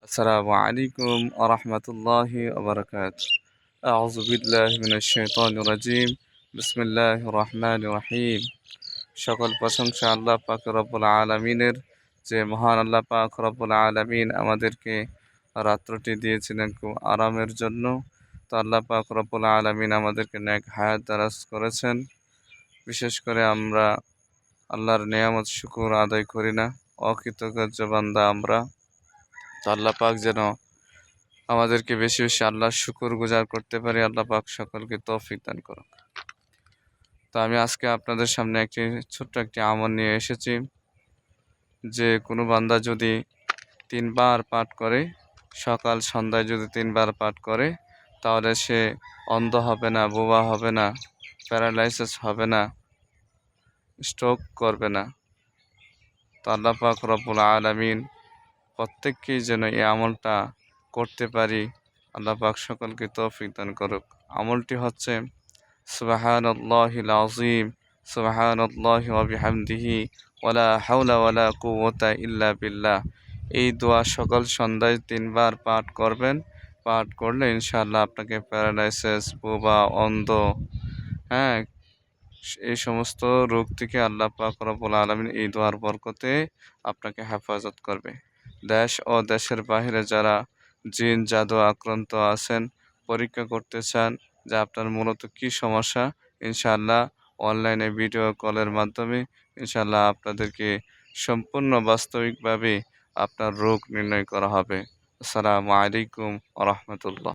আসসালামু আলাইকুম আরহামতুল্লাহি ওবরাকাত আউযু বিল্লাহি মিনাশ শাইতানির রাজিম বিসমিল্লাহির রহমানির রহিম। সকল প্রশংসা আল্লাহ পাক রব্বুল আলামিনের, যে মহান আল্লাহ পাক রব্বুল আলামিন আমাদেরকে রাত্রটি দিয়েছিলেন খুব আরামের জন্য। তো আল্লাহ পাক রব্বুল আলামিন আমাদেরকে নেক হায়াত দারাজ করেছেন। বিশেষ করে আমরা আল্লাহর নিয়ামত শুকর আদায় করি না, অকৃতজ্ঞ বান্দা আমরা। তো আল্লাহ পাক যেন আমাদেরকে বেশি বেশি আল্লাহর শুকর গুজার করতে পারি। আল্লাহ পাক সকলকে তৌফিক দান করুন। তো আমি আজকে আপনাদের সামনে ছোট্ট একটি আমল নিয়ে এসেছি, যে কোনো বান্দা যদি 3 বার পাঠ করে, সকাল সন্ধ্যায় যদি 3 বার পাঠ করে, তাহলে সে অন্ধ হবে না, বোবা হবে না, প্যারালাইসিস হবে না, স্ট্রোক করবে না। তো আল্লাহ পাক রব্বুল আলামিন প্রত্যেককেই যেন এই আমলটা করতে পারি, আল্লাহ পাক সকলকে তৌফিক দান করুক। আমলটি হচ্ছে সুবহানাল্লাহিল আযীম, সুবহানাল্লাহি ওয়া বিহামদিহি, ওয়ালা হাওলা ওয়ালা কুওয়াতা ইল্লা বিল্লাহ। এই দোয়া সকাল সন্ধ্যায় 3 বার পাঠ করবেন। পাঠ করলে ইনশাআল্লাহ আপনাকে প্যারালাইসিস, বোবা, অন্ধ, হ্যাঁ, এই সমস্ত রোগ থেকে আল্লাহ পাক রব্বুল আলামিন এই দোয়ার বরকতে আপনাকে হেফাজত করবে। দেশ ও দেশের বাইরে যারা জিন জাদু আক্রান্ত আছেন, পরীক্ষা করতে চান যে আপনার মূলত কী সমস্যা, ইনশাআল্লাহ অনলাইনে ভিডিও কলের মাধ্যমে ইনশাআল্লাহ আপনাদেরকে সম্পূর্ণ বাস্তবিকভাবে আপনার রোগ নির্ণয় করা হবে। আসসালামু আলাইকুম ওয়া রাহমাতুল্লাহ।